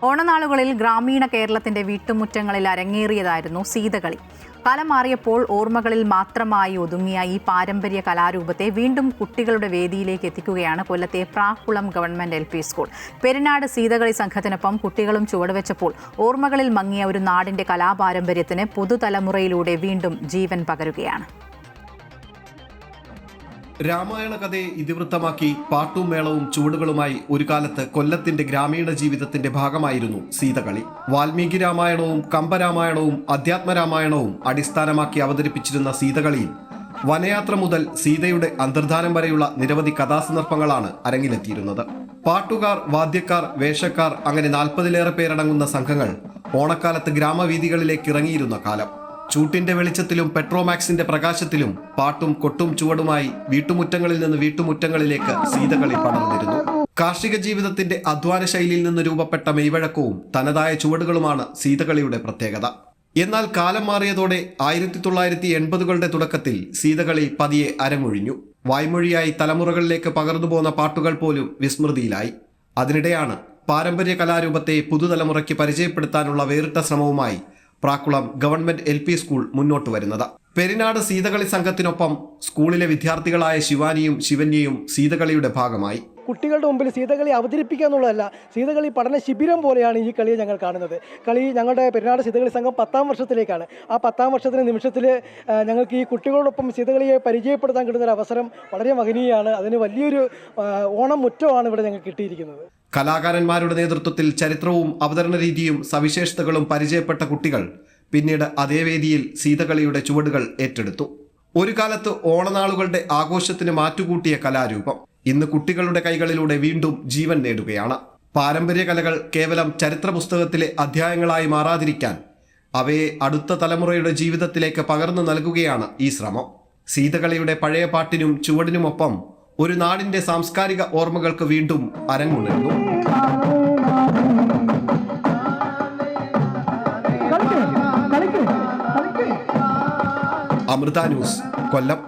ഓണനാളുകളിൽ ഗ്രാമീണ കേരളത്തിന്റെ വീട്ടുമുറ്റങ്ങളിൽ അരങ്ങേറിയതായിരുന്നു സീതകളി. കാലം മാറിയപ്പോൾ ഓർമ്മകളിൽ മാത്രമായി ഒതുങ്ങിയ ഈ പാരമ്പര്യ കലാരൂപത്തെ വീണ്ടും കുട്ടികളുടെ വേദിയിലേക്ക് എത്തിക്കുകയാണ് കൊല്ലത്തെ Prakkulam government LP school. Perinad Seethakali സംഘത്തിനൊപ്പം കുട്ടികളും ചുവടുവെച്ചപ്പോൾ ഓർമ്മകളിൽ മങ്ങിയ ഒരു നാടിന്റെ കലാപാരമ്പര്യത്തിന് പുതുതലമുറയിലൂടെ വീണ്ടും ജീവൻ പകരുകയാണ്. രാമായണ കഥയെ ഇതിവൃത്തമാക്കി പാട്ടും മേളവും ചുവടുകളുമായി ഒരു കാലത്ത് കൊല്ലത്തിന്റെ ഗ്രാമീണ ജീവിതത്തിന്റെ ഭാഗമായിരുന്നു സീതകളി. വാൽമീകി രാമായണവും കമ്പരാമായണവും അധ്യാത്മരാമായണവും അടിസ്ഥാനമാക്കി അവതരിപ്പിച്ചിരുന്ന സീതകളിയിൽ വനയാത്ര മുതൽ സീതയുടെ അന്തർധാനം വരെയുള്ള നിരവധി കഥാസന്ദർഭങ്ങളാണ് അരങ്ങിലെത്തിയിരുന്നത്. പാട്ടുകാർ, വാദ്യക്കാർ, വേഷക്കാർ അങ്ങനെ 40-ലേറെ പേരടങ്ങുന്ന സംഘങ്ങൾ ഓണക്കാലത്ത് ഗ്രാമവീഥികളിലേക്ക് ഇറങ്ങിയിരുന്ന കാലം. ചൂട്ടിന്റെ വെളിച്ചത്തിലും പെട്രോമാക്സിന്റെ പ്രകാശത്തിലും പാട്ടും കൊട്ടും ചുവടുമായി വീട്ടുമുറ്റങ്ങളിൽ നിന്ന് വീട്ടുമുറ്റങ്ങളിലേക്ക് സീതകളി പടർന്നിരുന്നു. കാർഷിക ജീവിതത്തിന്റെ അധ്വാന ശൈലിയിൽ നിന്ന് രൂപപ്പെട്ട മെയ്വഴക്കവും തനതായ ചുവടുകളുമാണ് സീതകളിയുടെ പ്രത്യേകത. എന്നാൽ കാലം മാറിയതോടെ 1980കളുടെ തുടക്കത്തിൽ സീതകളി പതിയെ അരങ്ങൊഴിഞ്ഞു. വായ്മൊഴിയായി തലമുറകളിലേക്ക് പകർന്നുപോകുന്ന പാട്ടുകൾ പോലും വിസ്മൃതിയിലായി. അതിനിടെയാണ് പാരമ്പര്യ കലാരൂപത്തെ പുതുതലമുറയ്ക്ക് പരിചയപ്പെടുത്താനുള്ള വേറിട്ട ശ്രമവുമായി പ്രാക്കുളം ഗവൺമെന്റ് LP സ്കൂൾ മുന്നോട്ട് വരുന്നത്. പെരിനാട് സീതകളി സംഘത്തിനൊപ്പം സ്കൂളിലെ വിദ്യാർത്ഥികളായ ശിവാനിയും ശിവന്യയും സീതകളിയുടെ ഭാഗമായി. കുട്ടികളുടെ മുമ്പിൽ സീതകളി അവതരിപ്പിക്കുക എന്നുള്ളതല്ല, സീതകളി പഠന ശിബിരം പോലെയാണ് ഈ കളിയെ ഞങ്ങൾ കാണുന്നത്. കളി ഞങ്ങളുടെ പെരിനാട് സീതകളി സംഘം 10ാം വർഷത്തിലേക്കാണ്. ആ 10ാം വർഷത്തിന് നിമിഷത്തിൽ ഞങ്ങൾക്ക് ഈ കുട്ടികളോടൊപ്പം സീതകളിയെ പരിചയപ്പെടുത്താൻ കിട്ടുന്നൊരു അവസരം വളരെ മഹനീയമാണ്. അതിന് വലിയൊരു ഓണം മുറ്റമാണ് ഇവിടെ ഞങ്ങൾക്ക് കിട്ടിയിരിക്കുന്നത്. കലാകാരന്മാരുടെ നേതൃത്വത്തിൽ ചരിത്രവും അവതരണ രീതിയും സവിശേഷതകളും പരിചയപ്പെട്ട കുട്ടികൾ പിന്നീട് അതേ വേദിയിൽ സീതകളിയുടെ ചുവടുകൾ ഏറ്റെടുത്തു. ഒരു കാലത്ത് ഓണനാളുകളുടെ ആഘോഷത്തിന് മാറ്റുകൂട്ടിയ കലാരൂപം ഇന്ന് കുട്ടികളുടെ കൈകളിലൂടെ വീണ്ടും ജീവൻ നേടുകയാണ്. പാരമ്പര്യ കലകൾ കേവലം ചരിത്ര പുസ്തകത്തിലെ അധ്യായങ്ങളായി മാറാതിരിക്കാൻ അവയെ അടുത്ത തലമുറയുടെ ജീവിതത്തിലേക്ക് പകർന്നു നൽകുകയാണ് ഈ ശ്രമം. സീതകളിയുടെ പഴയ പാട്ടിനും ചുവടിനുമൊപ്പം ഒരു നാടിന്റെ സാംസ്കാരിക ഓർമ്മകൾക്ക് വീണ്ടും അരങ്ങുണരുന്നു. അമൃത ന്യൂസ്, കൊല്ലം.